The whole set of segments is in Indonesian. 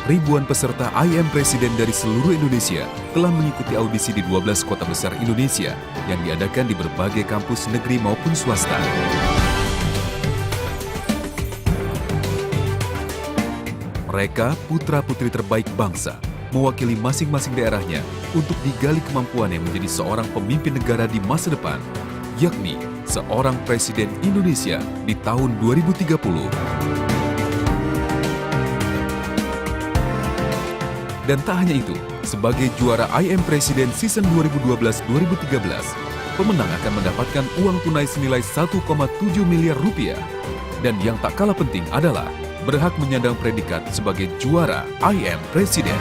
ribuan peserta I Am Presiden dari seluruh Indonesia telah mengikuti audisi di 12 kota besar Indonesia yang diadakan di berbagai kampus negeri maupun swasta. Mereka putra-putri terbaik bangsa, mewakili masing-masing daerahnya untuk digali kemampuannya menjadi seorang pemimpin negara di masa depan, yakni seorang Presiden Indonesia di tahun 2030. Dan tak hanya itu, sebagai juara I Am Presiden Season 2012-2013, pemenang akan mendapatkan uang tunai senilai 1,7 miliar rupiah. Dan yang tak kalah penting adalah berhak menyandang predikat sebagai juara I Am Presiden.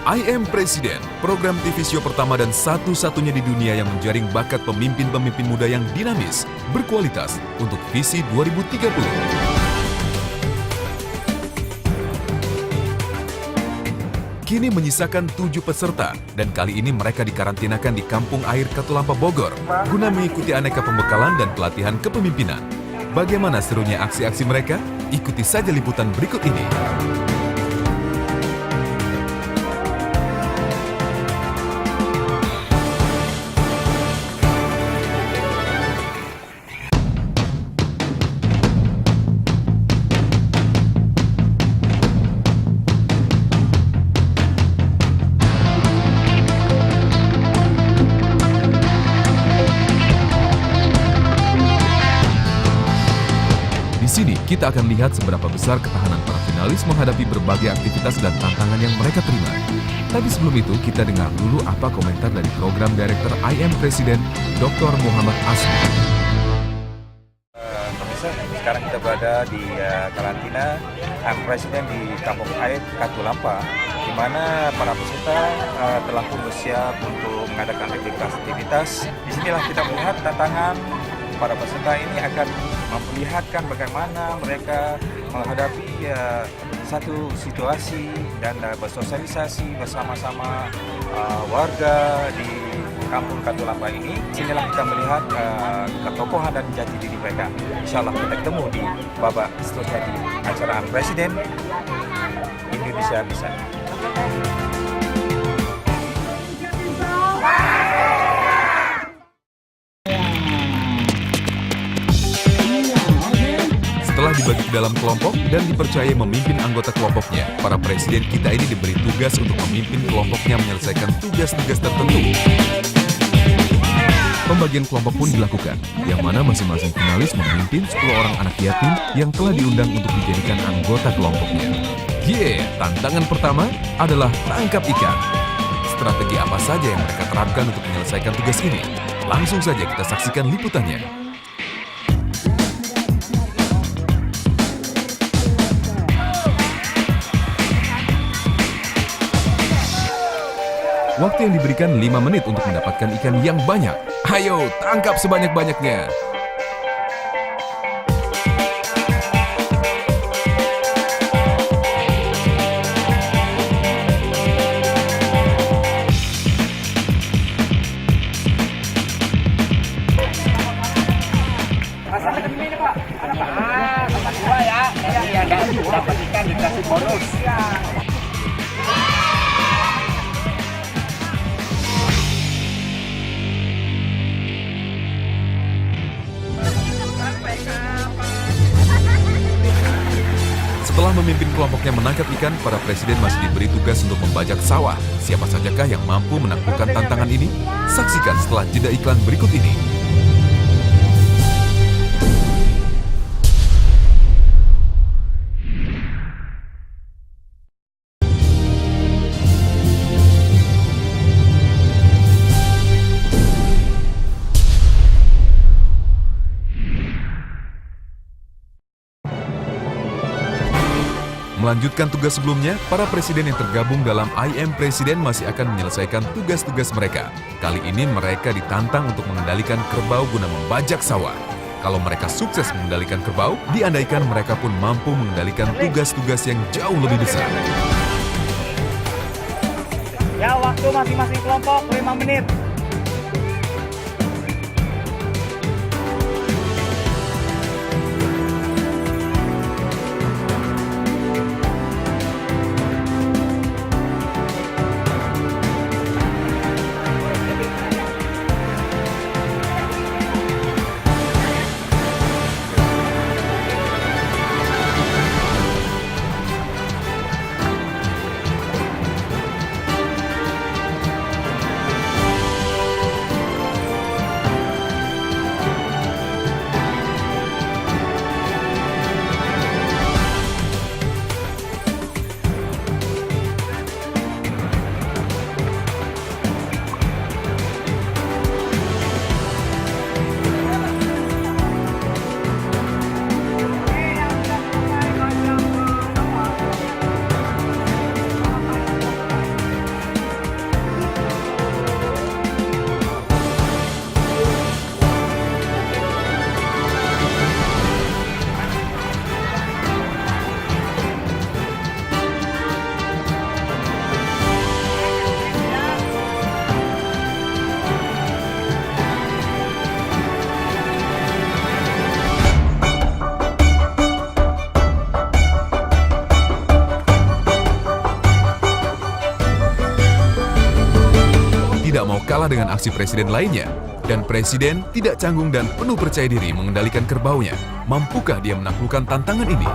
I Am Presiden, program TV show pertama dan satu-satunya di dunia yang menjaring bakat pemimpin-pemimpin muda yang dinamis, berkualitas untuk visi 2030. Kini menyisakan 7 peserta dan kali ini mereka dikarantinakan di Kampung Air Katulampa Bogor guna mengikuti aneka pembekalan dan pelatihan kepemimpinan. Bagaimana serunya aksi-aksi mereka? Ikuti saja liputan berikut ini. Di sini kita akan lihat seberapa besar ketahanan para finalis menghadapi berbagai aktivitas dan tantangan yang mereka terima. Tapi sebelum itu kita dengar dulu apa komentar dari program Director I Am Presiden Dr. Muhammad Asmi. Pemirsa, sekarang kita berada di karantina I Am Presiden di Kampung Air Katulampa, di mana para peserta telah pun bersiap untuk mengadakan aktivitas. Disinilah kita melihat tantangan para peserta ini akan memperlihatkan bagaimana mereka menghadapi satu situasi dan bersosialisasi bersama-sama warga di Kampung Katulampa ini. Sinilah kita melihat ketokohan dan jati diri mereka. Insya Allah kita ketemu di babak seterusnya di acara Presiden Indonesia Bisa. Setelah dibagi ke dalam kelompok dan dipercaya memimpin anggota kelompoknya, para presiden kita ini diberi tugas untuk memimpin kelompoknya menyelesaikan tugas-tugas tertentu. Pembagian kelompok pun dilakukan, yang mana masing-masing finalis memimpin 10 orang anak yatim yang telah diundang untuk dijadikan anggota kelompoknya. Tantangan pertama adalah tangkap ikan. Strategi apa saja yang mereka terapkan untuk menyelesaikan tugas ini? Langsung saja kita saksikan liputannya. Waktu yang diberikan 5 menit untuk mendapatkan ikan yang banyak. Ayo, tangkap sebanyak-banyaknya. Dapat ikan dikasih bonus. Setelah memimpin kelompoknya menangkap ikan, para presiden masih diberi tugas untuk membajak sawah. Siapa sajakah yang mampu menaklukkan tantangan ini? Saksikan setelah jeda iklan berikut ini. Melanjutkan tugas sebelumnya, para presiden yang tergabung dalam I Am Presiden masih akan menyelesaikan tugas-tugas mereka. Kali ini mereka ditantang untuk mengendalikan kerbau guna membajak sawah. Kalau mereka sukses mengendalikan kerbau, diandaikan mereka pun mampu mengendalikan tugas-tugas yang jauh lebih besar. Ya, waktu masing-masing kelompok 5 menit. Tidak mau kalah dengan aksi presiden lainnya, dan presiden tidak canggung dan penuh percaya diri mengendalikan kerbaunya. Mampukah dia menaklukkan tantangan ini?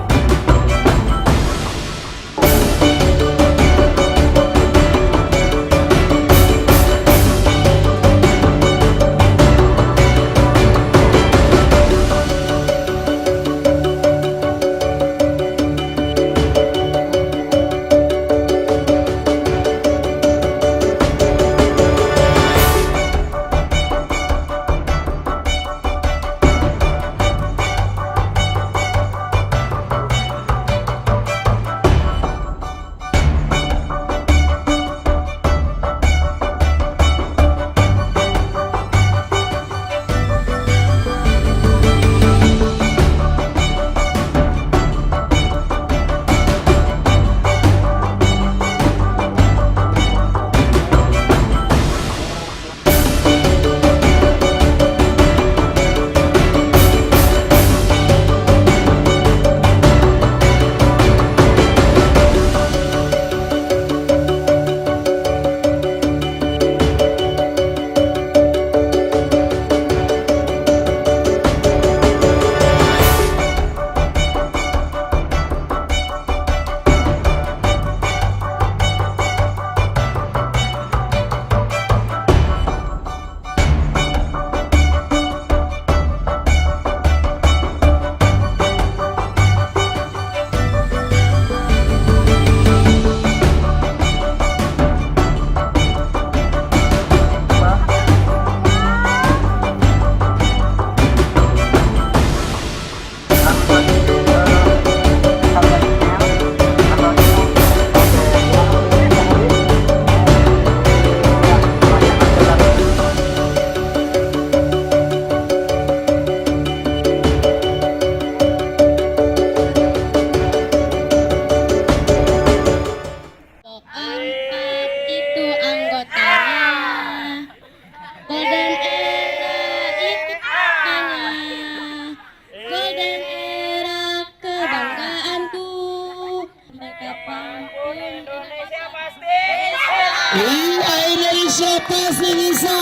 Indonesia pasti bisa.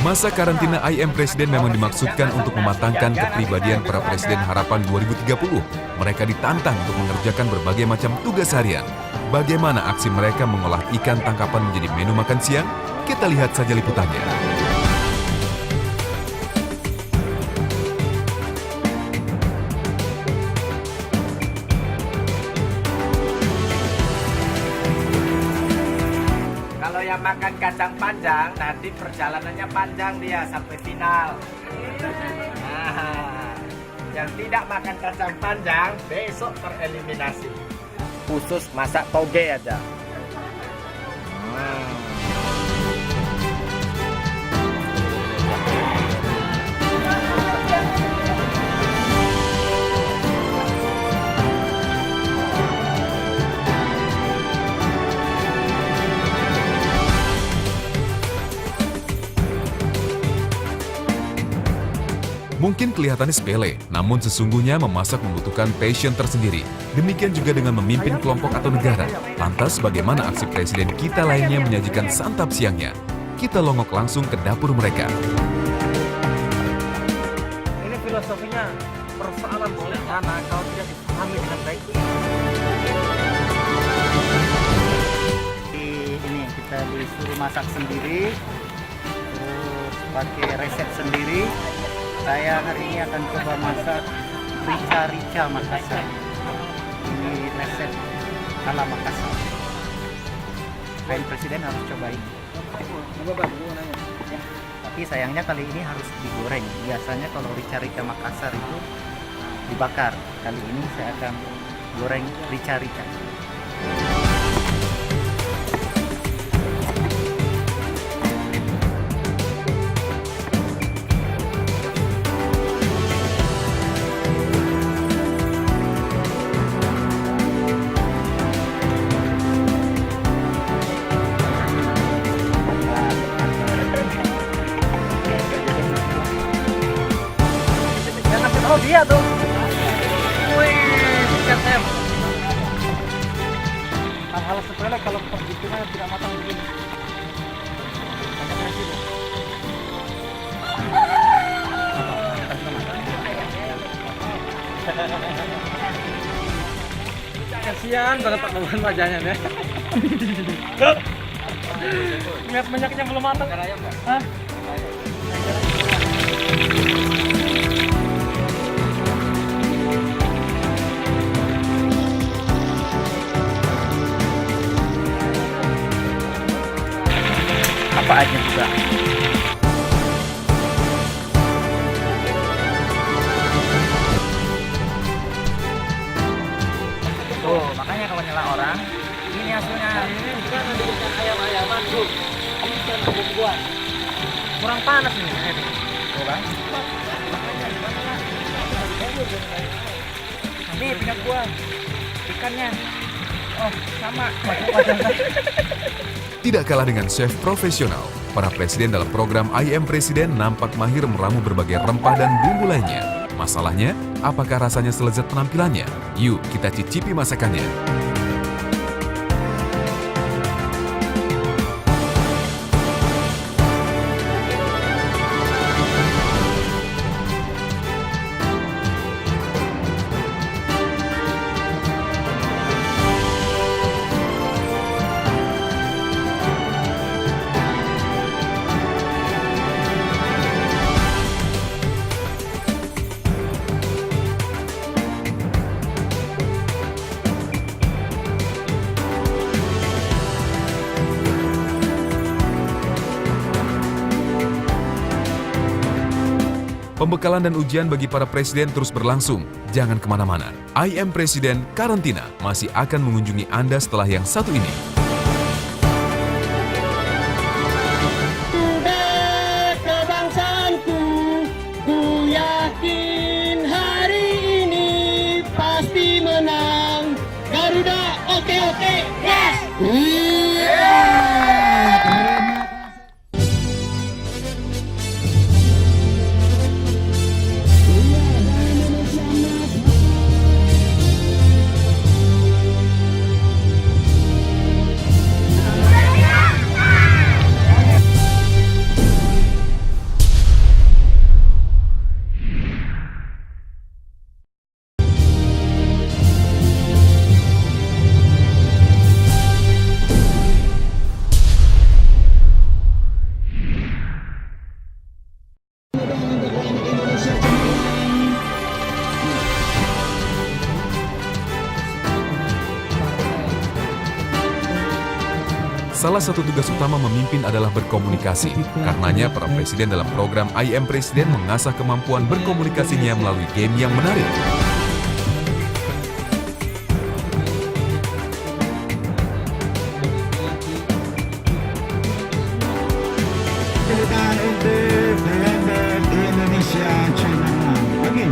Masa karantina IM Presiden memang dimaksudkan untuk mematangkan kepribadian para presiden harapan 2030 mereka ditantang untuk mengerjakan berbagai macam tugas harian. Bagaimana aksi mereka mengolah ikan tangkapan menjadi menu makan siang? Kita lihat saja liputannya. Kalau yang makan kacang panjang, nanti perjalanannya panjang dia sampai final. Nah, yang tidak makan kacang panjang, besok tereliminasi. Khusus masak toge aja. Mungkin kelihatannya sepele, namun sesungguhnya memasak membutuhkan passion tersendiri. Demikian juga dengan memimpin kelompok atau negara. Lantas bagaimana aksi presiden kita lainnya menyajikan santap siangnya? Kita longok langsung ke dapur mereka. Ini filosofinya persoalan sederhana kalau tidak dipahami dengan baik. Ini kita disuruh masak sendiri, terus pakai resep sendiri. Saya hari ini akan coba masak rica-rica Makassar. Ini resep ala Makassar. Lain presiden harus cobain. Tapi sayangnya kali ini harus digoreng. Biasanya kalau rica-rica Makassar itu dibakar. Kali ini saya akan goreng rica-rica. Oh dia tuh. Wih, ikan em. Hal-hal sepele kalau perhitungan tidak matang begini. Kasihan banget Pak Bawan wajahnya deh. Lihat minyaknya belum matang. Hah? Apa aja juga. Tuh, makanya kalau nyela orang, ini hasilnya. Ini bukan ada ayam-ayaman tuh. Ini ikan kebun. Kurang panas nih. Tuh bang. Nih punya gua. Ikannya. Oh, sama. Tidak kalah dengan chef profesional, para presiden dalam program I Am Presiden nampak mahir meramu berbagai rempah dan bumbu lainnya. Masalahnya, apakah rasanya selezat penampilannya? Yuk, kita cicipi masakannya. Pembekalan dan ujian bagi para presiden terus berlangsung. Jangan kemana-mana. I Am Presiden Karantina masih akan mengunjungi Anda setelah yang satu ini. Sudah kebangsaanku, ku yakin hari ini pasti menang. Garuda, oke, yes! Salah satu tugas utama memimpin adalah berkomunikasi. Karenanya, para presiden dalam program I Am Presiden mengasah kemampuan berkomunikasinya melalui game yang menarik. Pilihan untuk berlaga di Indonesia China. Oke.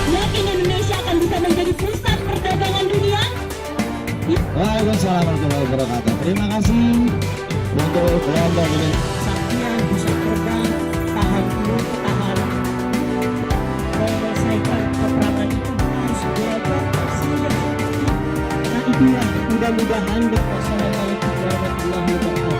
Yakin Indonesia akan bisa menjadi pusat perdagangan dunia? Waalaikumsalam warahmatullahi wabarakatuh. Terima kasih untuk kelompok ini. Saatnya bisa terbang, tahan dulu, tahan. Menyelesaikan peperangan itu harus belajar senjata. Nah itulah mudah-mudahan Wassalamualaikum warahmatullahi wabarakatuh.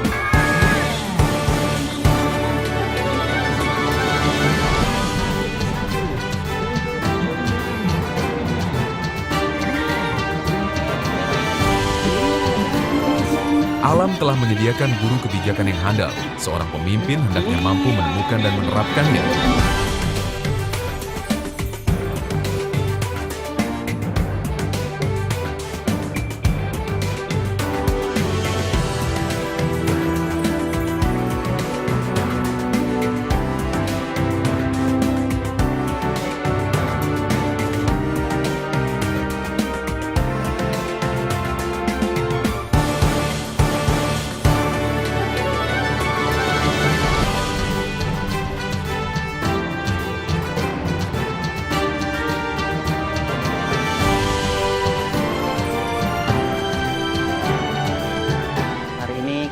Alam telah menyediakan guru kebijakan yang handal. Seorang pemimpin hendaknya mampu menemukan dan menerapkannya.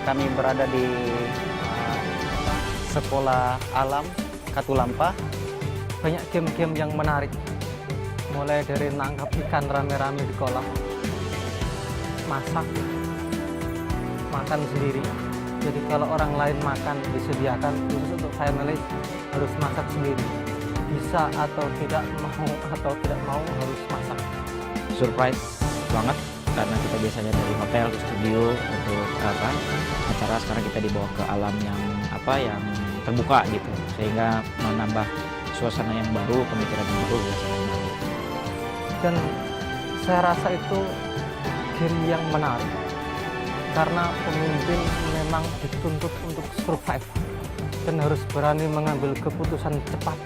Kami berada di Sekolah Alam Katulampa. Banyak game-game yang menarik, mulai dari nangkap ikan rame-rame di kolam, masak, makan sendiri. Jadi kalau orang lain makan disediakan, khusus untuk family harus masak sendiri. Bisa atau tidak mau harus masak. Surprise banget karena kita biasanya dari hotel ke studio untuk acara, sekarang kita dibawa ke alam yang terbuka gitu, sehingga menambah suasana yang baru, pemikiran yang baru, suasana yang baru. Dan saya rasa itu game yang menarik karena pemimpin memang dituntut untuk survive dan harus berani mengambil keputusan cepat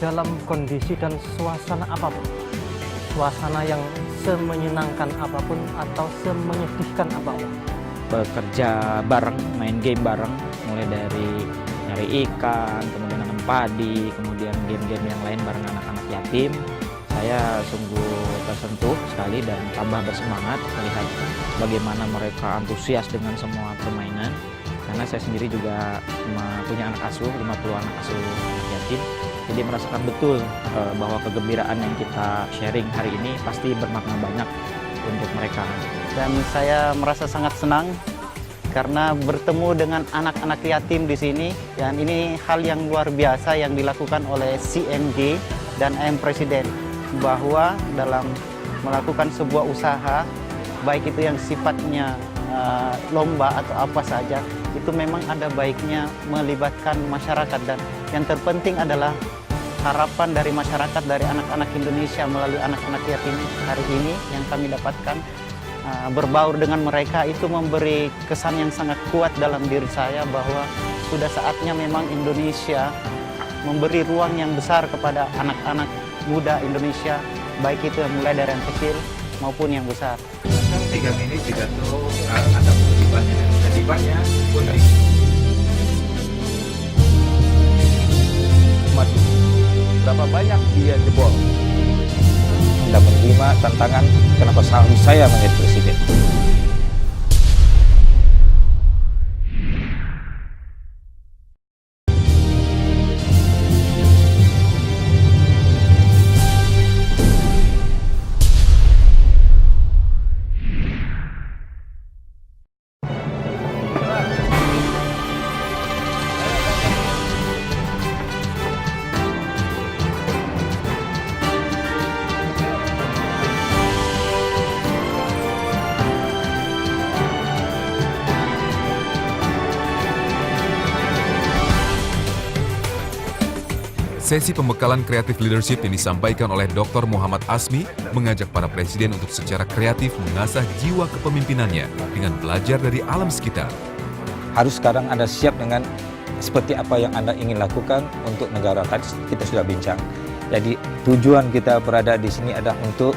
dalam kondisi dan suasana apapun. Suasana yang semenyenangkan apapun atau semenyedihkan apapun. Bekerja bareng, main game bareng, mulai dari nyari ikan, kemudian nanam padi, kemudian game-game yang lain bareng anak-anak yatim. Saya sungguh tersentuh sekali dan tambah bersemangat melihat bagaimana mereka antusias dengan semua permainan. Karena saya sendiri juga punya anak asuh, 50 anak asuh anak yatim. Jadi merasakan betul bahwa kegembiraan yang kita sharing hari ini pasti bermakna banyak untuk mereka. Dan saya merasa sangat senang karena bertemu dengan anak-anak yatim di sini. Dan ini hal yang luar biasa yang dilakukan oleh CMG dan I Am Presiden, bahwa dalam melakukan sebuah usaha, baik itu yang sifatnya lomba atau apa saja, itu memang ada baiknya melibatkan masyarakat. Dan yang terpenting adalah harapan dari masyarakat, dari anak-anak Indonesia melalui anak-anak yatim hari ini yang kami dapatkan. Berbaur dengan mereka itu memberi kesan yang sangat kuat dalam diri saya bahwa sudah saatnya memang Indonesia memberi ruang yang besar kepada anak-anak muda Indonesia, baik itu yang mulai dari yang kecil maupun yang besar. Sekarang 3 menit pidato ada kewajibannya dan kewajibannya pun berapa banyak dia jebol. Anda menerima tantangan, kenapa seharusnya saya menjadi presiden? Sesi pembekalan kreatif leadership yang disampaikan oleh Dr. Muhammad Asmi mengajak para presiden untuk secara kreatif mengasah jiwa kepemimpinannya dengan belajar dari alam sekitar. Harus sekarang Anda siap dengan seperti apa yang Anda ingin lakukan untuk negara. Tadi kita sudah bincang. Jadi tujuan kita berada di sini adalah untuk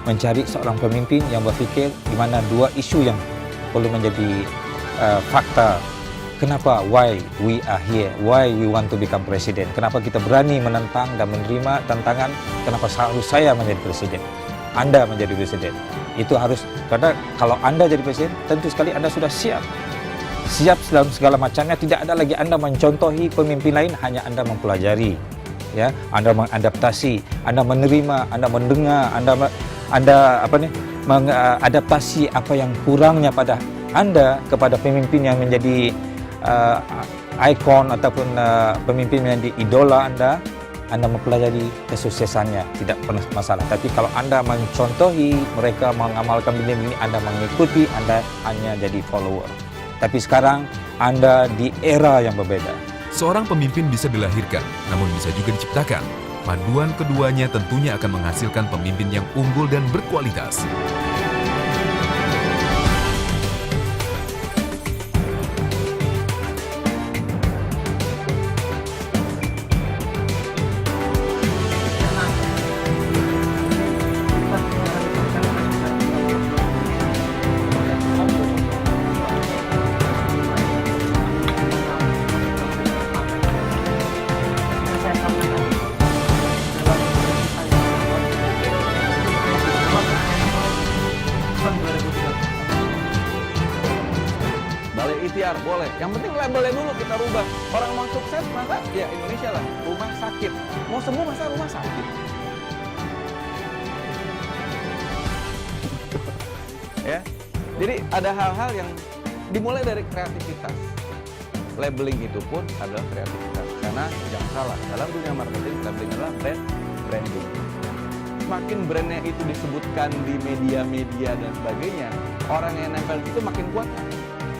mencari seorang pemimpin yang berpikir di mana dua isu yang perlu menjadi fakta. Kenapa? Why we are here? Why we want to become president? Kenapa kita berani menentang dan menerima tantangan? Kenapa harus saya menjadi presiden? Anda menjadi presiden. Itu harus, karena kalau Anda jadi presiden, tentu sekali Anda sudah siap. Siap dalam segala macamnya, tidak ada lagi Anda mencontohi pemimpin lain, hanya Anda mempelajari. Ya, Anda mengadaptasi, Anda menerima, Anda mendengar, Anda mengadaptasi apa yang kurangnya pada Anda kepada pemimpin yang menjadi ikon ataupun pemimpin yang di idola Anda mempelajari kesuksesannya, tidak pernah masalah. Tapi kalau Anda mencontohi mereka mengamalkan begini, Anda mengikuti, Anda hanya jadi follower. Tapi sekarang Anda di era yang berbeda. Seorang pemimpin bisa dilahirkan, namun bisa juga diciptakan. Paduan keduanya tentunya akan menghasilkan pemimpin yang unggul dan berkualitas. ikhtiar boleh. Yang penting labelnya dulu kita rubah. Orang mau sukses masa ya Indonesia lah. Rumah sakit. Mau sembuh masa rumah sakit. Ya. Jadi ada hal-hal yang dimulai dari kreativitas. Labeling itu pun adalah kreativitas. Karena jangan salah, dalam dunia marketing labeling adalah branding. Semakin brandnya itu disebutkan di media-media dan sebagainya, orang yang nempel itu makin kuat kan?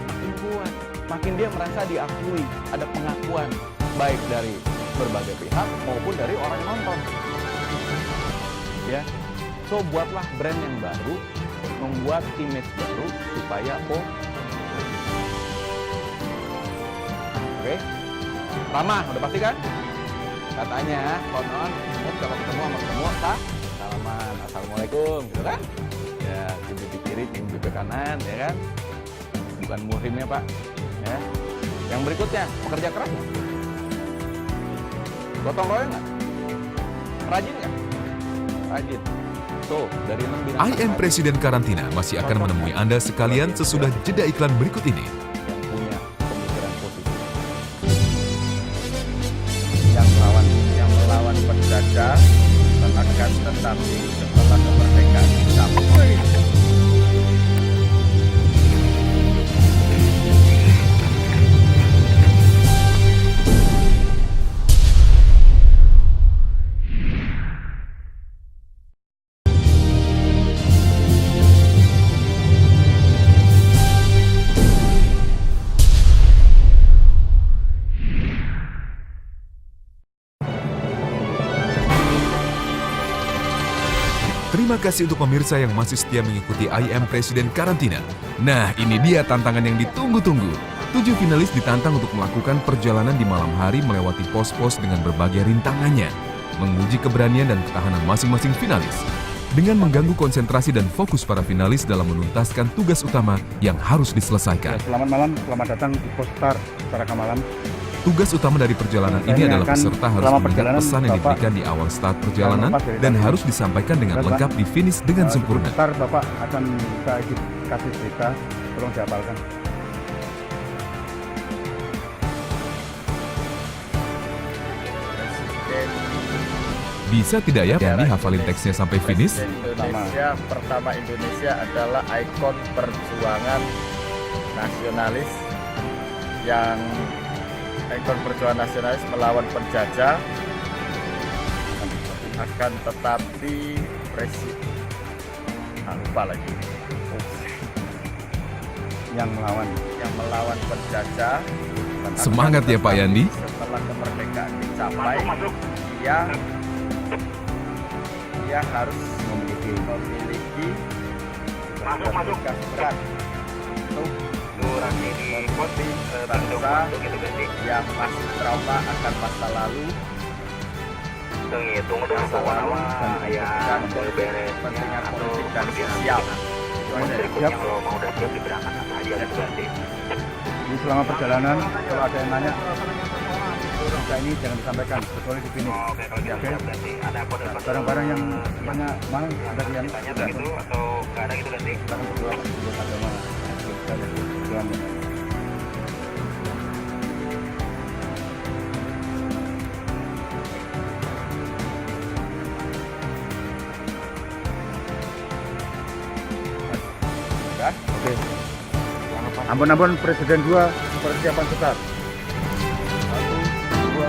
Makin kuat. Makin dia merasa diakui, ada pengakuan baik dari berbagai pihak maupun dari orang yang nonton. Ya. So buatlah brand yang baru, membuat image baru supaya Oke. Ramah, udah pasti kan? Katanya konon kalau ketemu sama ketemu salaman, assalamualaikum, gitu kan? Ya, cium pipi kiri, cium pipi kanan, ya kan? Bukan muhrimnya Pak. Ya. Yang berikutnya, pekerja keras nggak? Gotong royong nggak? Rajin nggak? Rajin. So, dari 6 bidang I Am Presiden Karantina masih akan menemui Anda sekalian sesudah jeda iklan berikut ini. Yang punya pemikiran positif. Yang melawan penjajah akan tetapi setelah kemerdekaan sampai Terima kasih untuk pemirsa yang masih setia mengikuti I Am Presiden Karantina. Nah, ini dia tantangan yang ditunggu-tunggu. 7 finalis ditantang untuk melakukan perjalanan di malam hari melewati pos-pos dengan berbagai rintangannya, menguji keberanian dan ketahanan masing-masing finalis, dengan mengganggu konsentrasi dan fokus para finalis dalam menuntaskan tugas utama yang harus diselesaikan. Selamat malam, selamat datang di pos STAR Taraka Malam. Tugas utama dari perjalanan ini adalah peserta harus mendengar pesan yang diberikan di awal start perjalanan dan harus disampaikan dengan lengkap di finish dengan sempurna. Sebentar Bapak akan saya kasih cerita, tolong dihafalkan. Bisa tidak ya Yandi hafalin teksnya sampai finish? Pertama Indonesia adalah ikon perjuangan nasionalis yang melawan penjajah, akan tetapi lupa lagi yang melawan penjajah. Semangat ya Pak Yandi. Setelah kemerdekaan dicapai, dia harus memiliki tugas berat untuk mengikuti bangsa yang masih trauma akan masa lalu dan kepentingan politik dan sosial. Jadi selama perjalanan kalau ada yang nanya, kita ini jangan disampaikan kecuali di finish. Oke. Barang-barang yang banyak mana ada yang barang berdua ada mana? Oke. Ampun Presiden 2 persiapan besar. 1, 2, 3.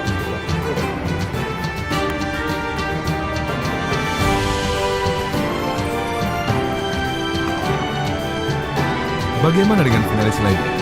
Bagaimana dengan finalis lainnya?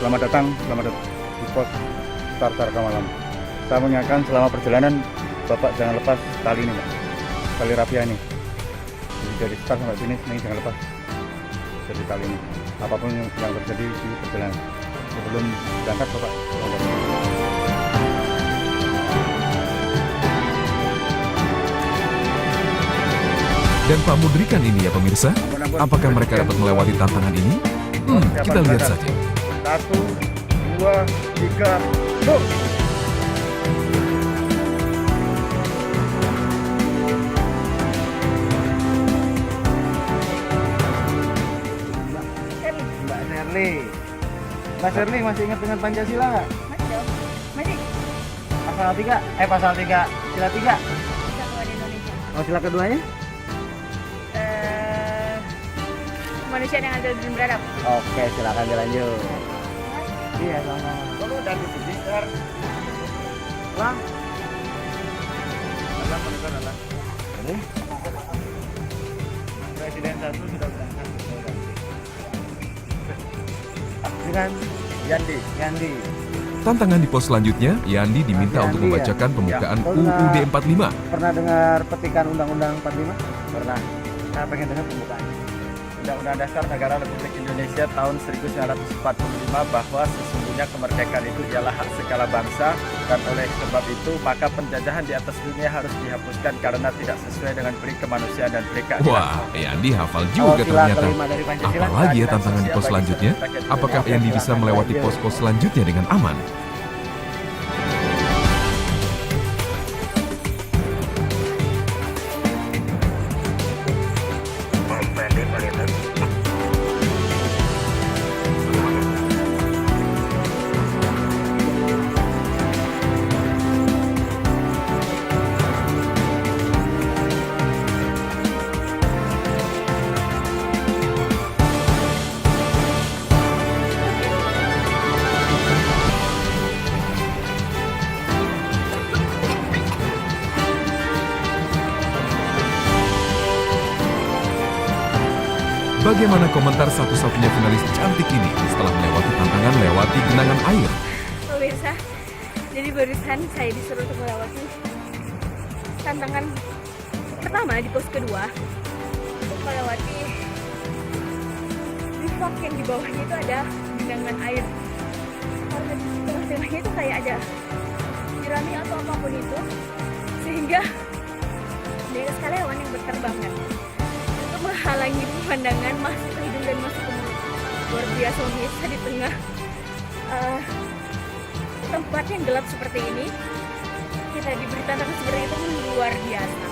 Selamat datang di pos STAR Taraka Malam. Saya mengingatkan selama perjalanan Bapak jangan lepas tali ini, Pak. Tali rafia ini. Jadi dari start sampai finish ini jangan lepas dari tali ini. Apapun yang terjadi di perjalanan. Sebelum berangkat Bapak. Dan Pak Mudrikan ini ya pemirsa, apakah mereka dapat melewati tantangan ini? Kita lihat saja. 1, 2, 3, go! Mbak Sherly masih ingat dengan Pancasila nggak? Masih. Pasal 3, sila 3. Sila di Indonesia. Oh, sila keduanya? Manusia yang adil dan beradab. Oke, silakan dilanjut. Iya, sama. Kalau udah disejar, Lang. Ini Presiden 1 sudah berangkat. Dengan Yandi. Tantangan di pos selanjutnya, Yandi diminta untuk membacakan pembukaan UUD 45. Pernah dengar petikan Undang-Undang 45? Pernah. Saya pengen dengar pembukaannya. Undang-Undang Dasar Negara Republik Indonesia tahun 1945 bahwa sesungguhnya kemerdekaan itu ialah hak segala bangsa, dan oleh sebab itu maka penjajahan di atas dunia harus dihapuskan karena tidak sesuai dengan peri kemanusiaan dan peri keadilan. Wah, Yandi hafal juga ternyata. Apalagi ya tantangan di pos selanjutnya? Apakah Yandi bisa melewati pos-pos selanjutnya dengan aman? Bagaimana komentar satu-satunya finalis cantik ini setelah melewati tantangan lewati genangan air? Pemirsa, jadi barusan saya disuruh untuk melewati tantangan pertama di pos kedua untuk melewati bivak yang di bawahnya itu ada genangan air. Karena di tengah-tengahnya itu kayak ada jerami atau apapun itu, sehingga banyak sekali hewan yang berterbangan. Itu menghalangi pemandangan masuk ke hidung dan masuk ke mulut. Luar biasa pemirsa, di tengah tempat yang gelap seperti ini, kita diberi tantangan seperti itu luar biasa.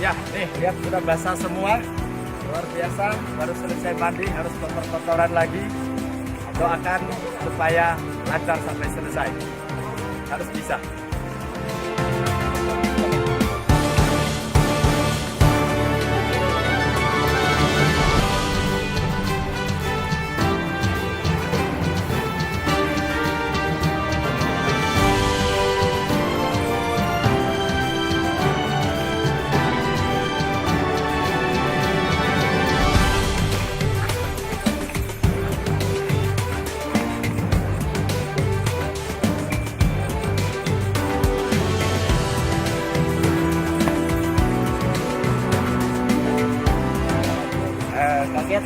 Ya, nih lihat sudah basah semua. Luar biasa, baru selesai mandi harus kotor-kotoran lagi. Doakan supaya lancar sampai selesai. Harus bisa. Kaget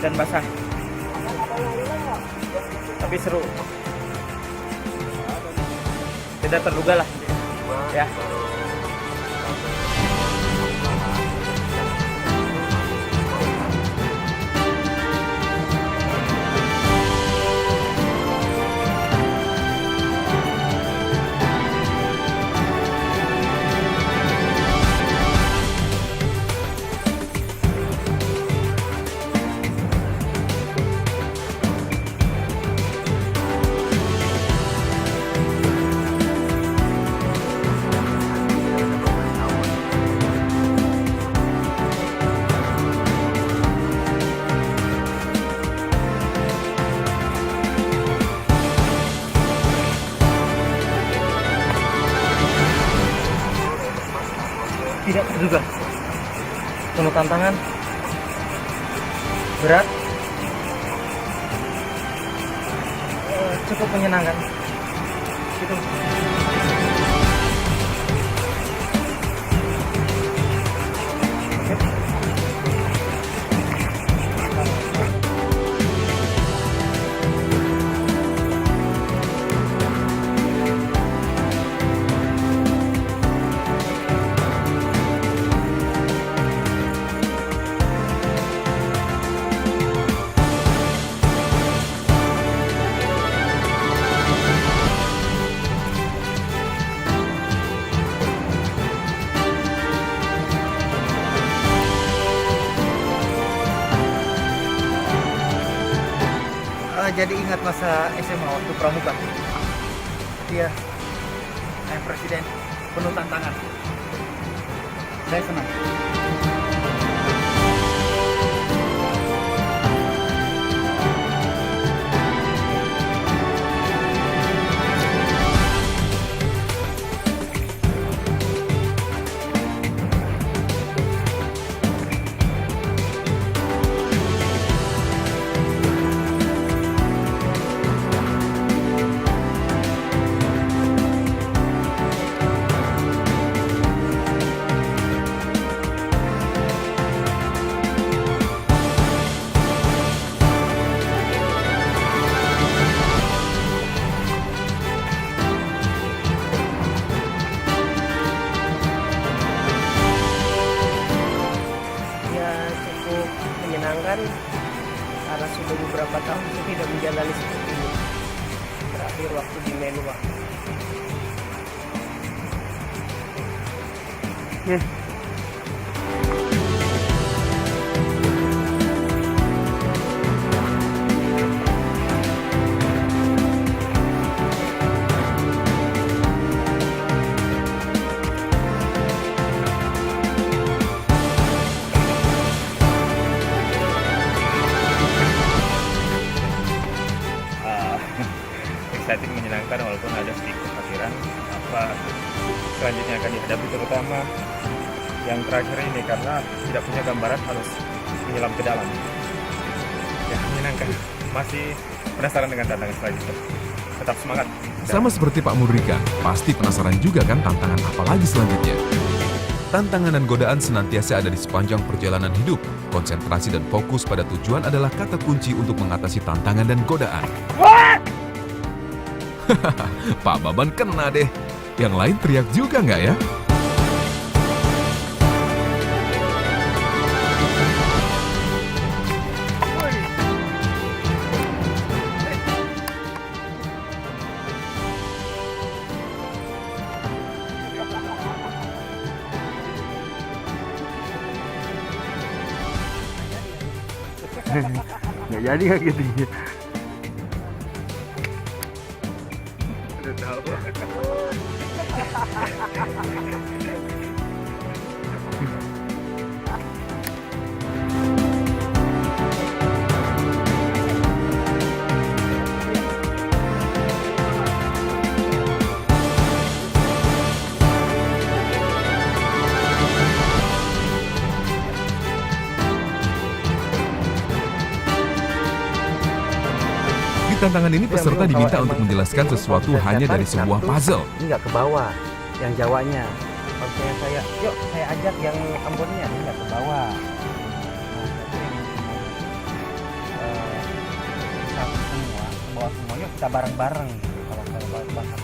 dan basah, tapi seru, tidak terduga lah ya. Tidak terduga, penuh tantangan, berat, cukup menyenangkan. Gitu. Jadi ingat masa SMA waktu pramuka. Dia presiden penuh tantangan. Saya senang. karena sudah beberapa tahun saya tidak menjalani seperti ini. Terakhir waktu di Menua. Hmm. terutama yang terakhir ini karena tidak punya gambaran harus menyelam ke dalam. Ya, menyenangkan. Masih penasaran dengan tantangan selanjutnya. Tetap semangat. Sama seperti Pak Mudrika, pasti penasaran juga kan tantangan apa lagi selanjutnya? Tantangan dan godaan senantiasa ada di sepanjang perjalanan hidup. Konsentrasi dan fokus pada tujuan adalah kata kunci untuk mengatasi tantangan dan godaan. Pak Baban kena deh. Yang lain teriak juga nggak ya? Nggak jadi kayak gitu. Udah tahu. Di tantangan ini peserta diminta untuk menjelaskan sesuatu hanya dari sebuah puzzle. Ini nggak ke bawah, yang Jawanya. Oke, yuk saya ajak yang Ambonnya, ini nggak ke bawah. Nah, satu semua, ke bawah semua, yuk kita bareng-bareng. Kalau bahasa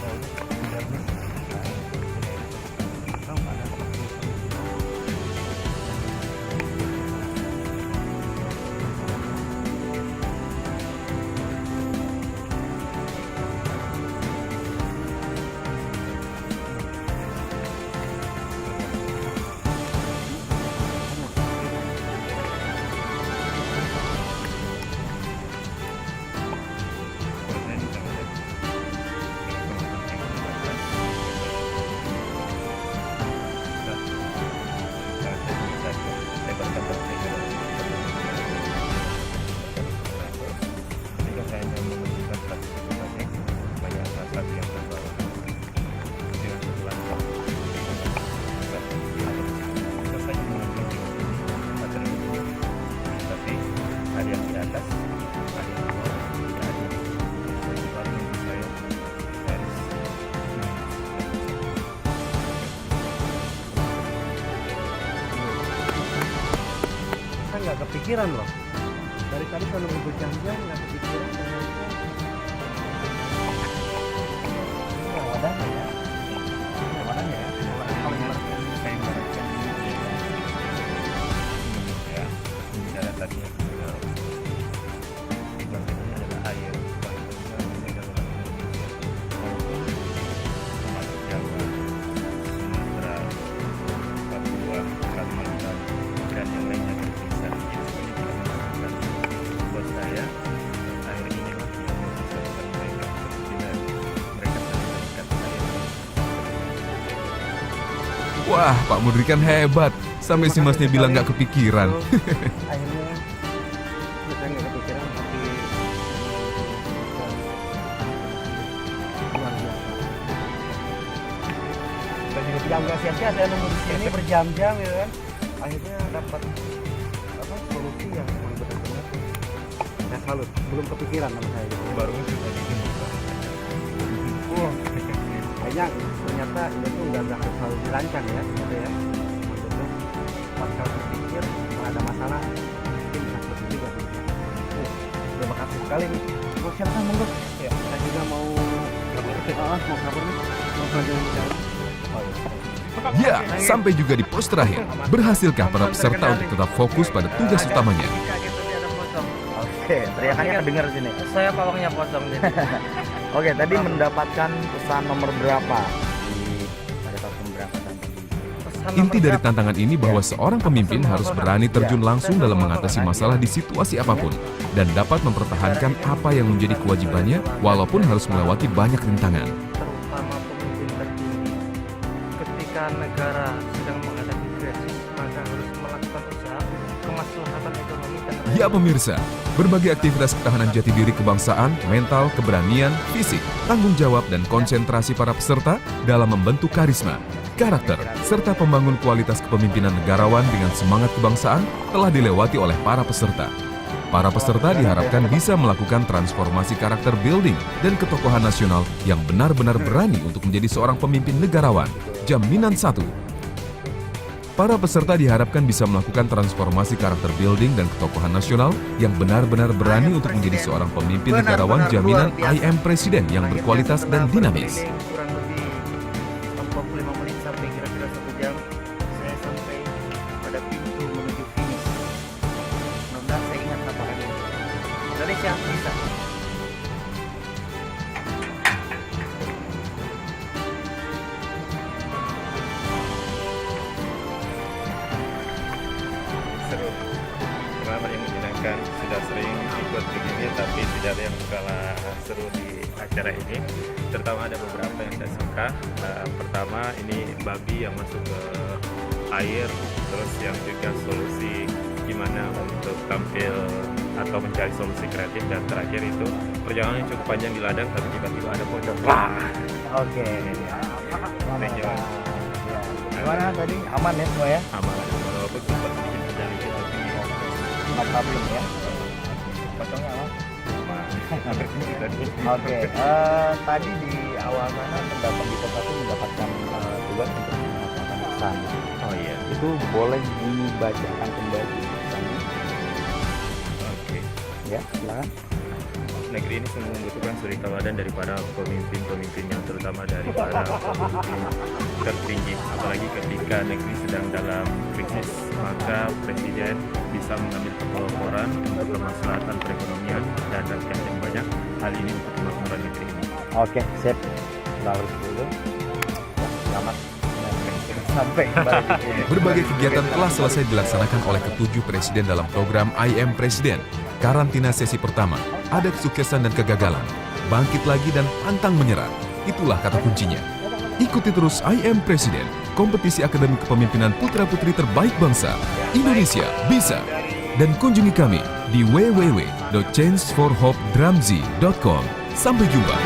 nggak kepikiran loh. Dari tadi kalau berjam-jam nggak kepikiran. Ini wadahnya ya. Ini wadahnya ya. Saya ibaratkan Indonesia bicara tadi bagiannya adalah air, bagiannya adalah termasuk Jawa, Sumatera, Papua, Kalimantan, dan yang lainnya bisa buat saya air ini yang memisahkan mereka bila mereka saling terikat air. Wah, Pak Mudrikan hebat. Sampai si masnya bilang nggak kepikiran. Akhirnya kita nggak kepikiran tapi luar biasa. Yang nggak sia-sia saya nunggu di sini berjam-jam ya kan. Akhirnya dapat solusi yang memang benar-benar saya salut. Belum kepikiran sama saya. Baru itu tadi Banyak ternyata itu tuh nggak harus selalu dirancang ya, gitu ya. Maksudnya pas kalau berpikir ada masalah mungkin bisa seperti juga. Terima kasih sekali nih. Mau siapa monggo? Ya, saya juga mau kabar nih. Mau belajar bicara. Ya, sampai juga di pos terakhir. Berhasilkah para peserta untuk tetap fokus pada tugas utamanya? Oke, teriakannya kedengar sini. Saya pawangnya kosong jadi. Oke, tadi mendapatkan pesan nomor berapa pada saat pemberangkatan tadi? Inti dari tantangan ini bahwa seorang pemimpin harus berani terjun langsung dalam mengatasi masalah di situasi apapun dan dapat mempertahankan apa yang menjadi kewajibannya walaupun harus melewati banyak rintangan. Terutama pemimpin tertinggi. Ketika negara sedang menghadapi krisis, maka harus melakukan usaha kemaslahatan ekonomi dan Ya pemirsa, berbagai aktivitas ketahanan jati diri kebangsaan, mental, keberanian, fisik, tanggung jawab, dan konsentrasi para peserta dalam membentuk karisma karakter, serta pembangun kualitas kepemimpinan negarawan dengan semangat kebangsaan telah dilewati oleh para peserta. Para peserta diharapkan bisa melakukan transformasi karakter building dan ketokohan nasional yang benar-benar berani untuk menjadi seorang pemimpin negarawan. Jaminan 1. Para peserta diharapkan bisa melakukan transformasi karakter building dan ketokohan nasional yang benar-benar berani untuk menjadi seorang pemimpin negarawan jaminan I Am Presiden yang berkualitas dan dinamis. Kurang lebih 45 menit sampai kira-kira 1 jam saya sampai pada pintu menuju finish. Mudah-mudahan saya ingat lapangan ini. Indonesia bisa. Seru. Pengalaman yang menyenangkan, sudah sering ikut begini tapi tidak ada yang kalah seru di acara ini. Terutama ada beberapa yang saya suka. Pertama ini babi yang masuk ke air, terus yang juga solusi gimana untuk tampil atau mencari solusi kreatif, dan terakhir itu perjalanan yang cukup panjang di ladang tapi tiba-tiba ada pocong. Wah. Oke. Thank you. Gimana tadi? Aman ya semua ya? Aman, walaupun sempat bikin kendali tapi Nggak problem ya? pocongnya aman. Oke, tadi di awal sana pendapat kita satu mendapatkan tugas untuk melakukan pesan. Oh iya. Itu boleh dibacakan kembali pesannya? Oke. Ya, silakan. Negeri ini sungguh membutuhkan suri teladan dari para pemimpin-pemimpinnya, terutama dari para pemimpin tertinggi. Apalagi ketika negeri sedang dalam krisis, maka presiden bisa mengambil peran untuk kemaslahatan perekonomian dan rakyat yang banyak. Hal ini untuk kemakmuran negeri ini. Oke, sip. Lalu dulu. Selamat. Sampai kembali di sini. Berbagai kegiatan telah selesai dilaksanakan oleh ketujuh presiden dalam program I Am Presiden. Karantina sesi pertama, ada kesuksesan dan kegagalan, bangkit lagi dan pantang menyerah. Itulah kata kuncinya. Ikuti terus I Am Presiden, kompetisi akademi kepemimpinan putra-putri terbaik bangsa. Indonesia bisa. Dan kunjungi kami di www.changeforhopedramzi.com. Sampai jumpa.